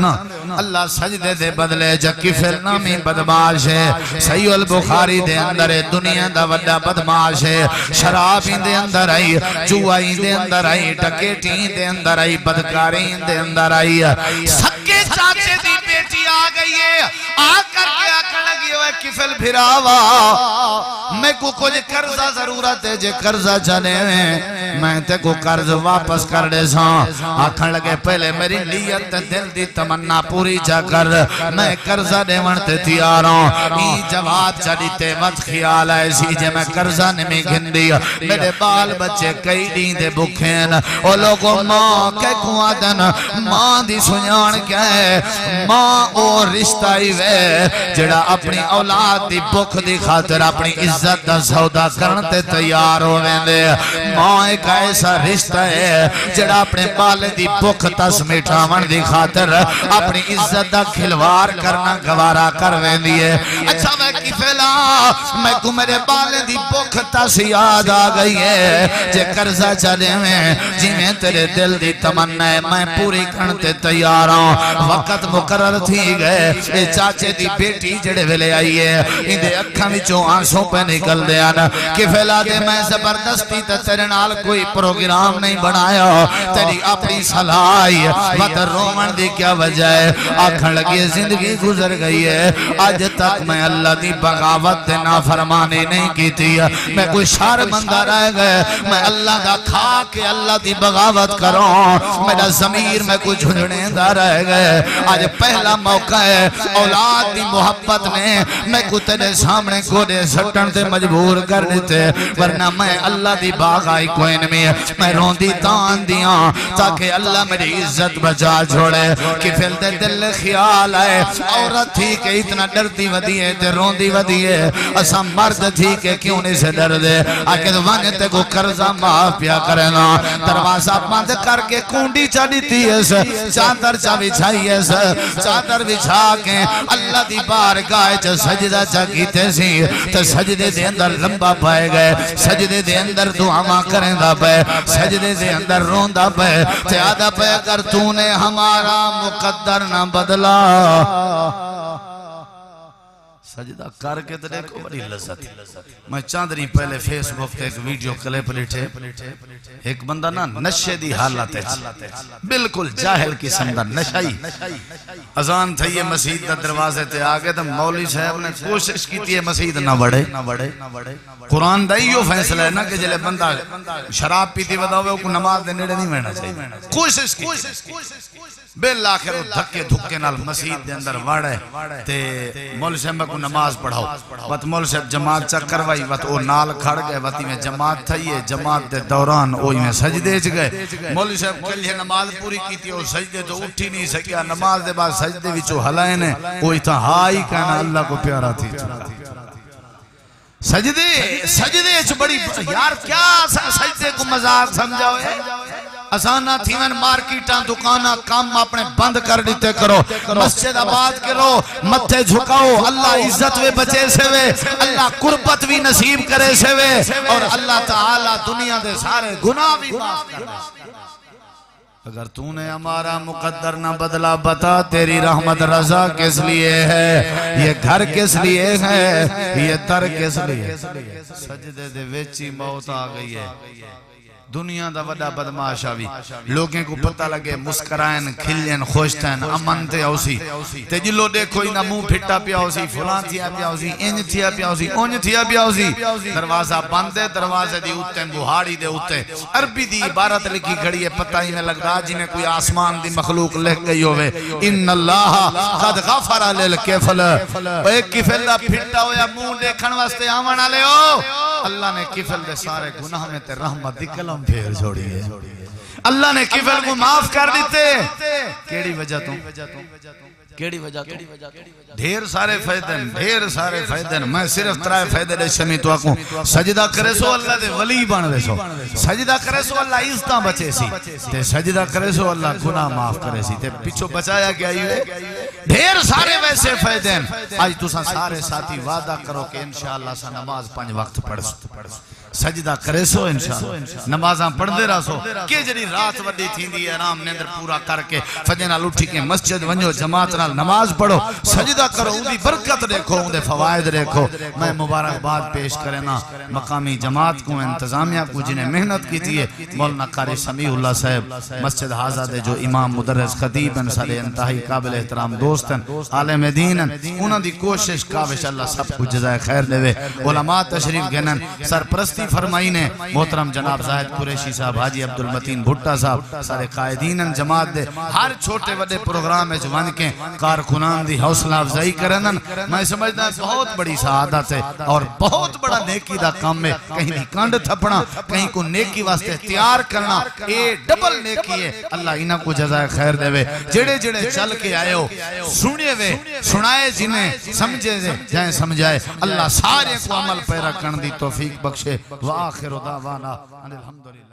अल्लाह सजदे दे बदले किफिल नामी बदमाश है। सही अल बुखारी दे अंदर दुनिया दा वड्डा बदमाश है। शराब इंदे अंदर आई, जुआ इंदे अंदर आई, डकैती इंदे अंदर आई, बदकारी इंदे अंदर आई। सक्के चाचे दी बेटी आ गई है, आकर के आखन लगी ओए किफिल फिरावा मैं को कुछ कर्जा जरूरत है, जे कर्जा चले मैं ते को कर्ज वापस कर दे सा। आखन लगे पहले मेरी नियत दिल दी तमन्ना पूरी जा कर, मैं कर्जा देवन ते तैयार हूं। ई जवाब चढ़ीते मत ख्याल है सी जे मैं कर्जा नहीं गिनदी, मेरे बाल बच्चे कई दी दे भूखे न। ओ लोगो मां के कुआदन मां दी सुजान क्या है? मां ओ रिश्ता ही वे जेड़ा अपनी औलाद दी भुख दी खातिर अपनी इज्जत दा सौदा करन ते तैयार हो वेंदे। मां एक ऐसा रिश्ता है जेड़ा अपने बाल दी भुख तस मिठावन दी खातिर अपनी इज्जत दा खिलवाड़ करना गवारा कर वेंदी है। अच्छा मैं किफिला मैं को मेरे बाल दी भुख तस याद आ गई है, जे कर्जा चले में जिवें तेरे दिल दी तमन्ना है मैं पूरी करन ते तैयार हूं। वक्त मुकर्रर थी गए, ए चाचे दी बेटी जेड़े वेले आई है इंदे अखां विचों आंसू पे निकल दे न। किफिला दे मैं जबरदस्ती ते तेरे नाल कोई प्रोग्राम नहीं बनाया, तेरी अपनी सलाह मत रोवन दी क्या वजह है? आखन लगी जिंदगी गुजर गई है, आज तक मैं अल्लाह दी बगावत ते नाफरमानी नहीं की थी, मैं कोई शर्मिंदा रह गए, मैं अल्लाह दा खा के अल्लाह दी बगावत करूं, मेरा ज़मीर में कुछ झुंझुनेंदा रह गए। आज पहला मौका है, औलाद दी मोहब्बत ने मैं को तेरे सामने गोदे सटन ते मजबूर कर देते, वरना मैं अल्लाह दी बाग आई कोई नहीं। मैं रोंदी तान दिया ताकि अल्लाह मेरी इज्जत बचा छोड़े। किफिल दे दिल ख्याल है औरत थी के इतना डरती वधी है ते रोंदी वधी है, असा मर्द थी के क्यों नहीं से डर दे? आके वन ते को कर्जा माफ पिया करना। दरवाजा बंद करके कुंडी चढ़ी थी चादर चा बिछाई है, चादर बिछा के अल्लाह दी बारगाह च सजदा चा कीते सी ते सजदे दे अंदर लंबा पाए गए, सजदे दे अंदर दुआवां करदा पे, सजदे दे अंदर रोंदा पे ते आदा पे अगर तूने हमारा मुकद्दर ना बदला। सजदा करके तो देखो बड़ी लज्जत। मैं चांद नहीं पहले फेसबुक पे एक वीडियो क्लिप लिखे, एक बंदा ना नशे दी हालत है, बिल्कुल जाहिल किस्म दा नशाई। अजान थई है मस्जिद दा दरवाजे ते आ गए तो मौलवी साहब ने कोशिश की है मस्जिद ना बढ़े। कुरान दा इहो फैसला है ना कि जले बंदा शराब पीती वदावे को नमाज दे नेड़े नहीं बैठना चाहिए। कोशिश बिल आखिर धक्के धुक्के नाल मस्जिद दे अंदर वाड़े ते मौलवी साहब को नमाज पढ़ाओ, वत मौलवी साहब जमात चा करवाई, वत ओ नाल खड़ गए, वती में जमात थई है, जमात दे दौरान ओई में सजदे च गए। मौलवी साहब कल नमाज पूरी कीती, ओ सजदे तो उठ ही नहीं सकिया, नमाज दे बाद सजदे विचों हलाए ने, ओई ता हाई कहना अल्लाह को प्यारा थी चुका। सजदे च बड़ी यार क्या सजदे को मजाक समझाओ है? असाना थीवन मार्केटा दुकाना काम अपने बंद कर देते करो, मस्जिद आबाद करो, मत्थे झुकाओ, अल्लाह इज्जत वे बचे से वे, अल्लाह कुर्बत भी नसीब करे से वे, और अल्लाह ताला दुनिया दे सारे गुनाह भी माफ कर दे। अगर तूने हमारा मुकद्दर ना बदला बता तेरी रहमत रजा किस लिए है, ये घर किस लिए है, ये दर किस लिए? सजदे दे विच ही मौत आ गई है। दुनिया दा वड्डा बदमाश आवी, लोगों को पता लगे मुस्करायन खिलन खुश थन अमन ते औसी ते जिलो देखो इना मुंह फिट्टा पिया औसी, फलां थिया पिया औसी, इंज थिया पिया औसी, उंज थिया पिया औसी। दरवाजा बंद है, दरवाजे दी उत्ते बुहाड़ी दे उत्ते अरबी दी इबारत लिखी खड़ी है, पता ही नहीं लगदा जिन्हें कोई आसमान दी मखलूक लिख गई होवे, इन्नल्लाह कद गफर लिल किफल। ओए किफल दा फिट्टा होया मुंह देखण वास्ते आवन वाले हो, अल्लाह ने किफल दे सारे गुनाह में ते रहमत दी कलम फेर छोड़ी है। अल्लाह ने किफल को माफ कर देते। केड़ी वजह तो केड़ी वजह तो ढेर सारे फायदे मैं सिर्फ 3 फायदे दे शमी तो आकू सजदा करे सो अल्लाह दे वली बन वे सो, सजदा करे सो अल्लाह इज्जत बचे सी ते सजदा करे सो अल्लाह गुनाह माफ करे सी ते पिछो बचाया गया है। ढेर सारे वैसे फायदे आज तुसा सारे साथी वादा करो कि इंशाअल्लाह सा नमाज 5 वक्त पढ़ सजदा करे सो इंशाअल्लाह नमाज़ां पढ़दे रहो के जड़ी रात वड्डी थींदी है आराम निंदर पूरा करके फजर नाल उठ के मस्जिद वञो जमात नाल नमाज पढ़ो सजदा करो उनकी बरकत देखो उनके फवायद देखो। मैं मुबारकबाद पेश करना मकामी जमात को इंतजामिया को जिन्हें मेहनत की थी मौलाना कारी समीउल्लाह साहब मस्जिद हाजा दे जो इमाम मुदर्रिस खतीब हैं सारे इंतहाई काबिल एहतराम दोस्त हैं आलिम दीन हैं उन्हां दी कोशिश काबिश अल्लाह सब कुछ जज़ाए खैर देवे। उलमा तशरीफ गनन सरपरस्ती फरमाई ने मोहतरम जनाब जाहिद कुरैशी साहब हाजी अब्दुल मतीन भुट्टा साहब सारे कायदीन जमात दे हर छोटे बड़े प्रोग्राम में वन के कारकुनान दी हौसला अफजाई करन मैं समझदा बहुत बड़ी सआदत है और बहुत बड़ा नेकी दा काम है। कहीं भी कंड थपना कहीं को नेकी वास्ते तैयार करना ये डबल नेकी है। अल्लाह इन्हां को जज़ाए खैर देवे जेड़े जेड़े चल के आए हो सुनिए वे सुनाए जिन्हें समझे जाए समझाए अल्लाह सारे को अमल पैरा करने दी तौफीक बख्शे। व आखिर दावाना अनिल हम्दुलिल्लाह।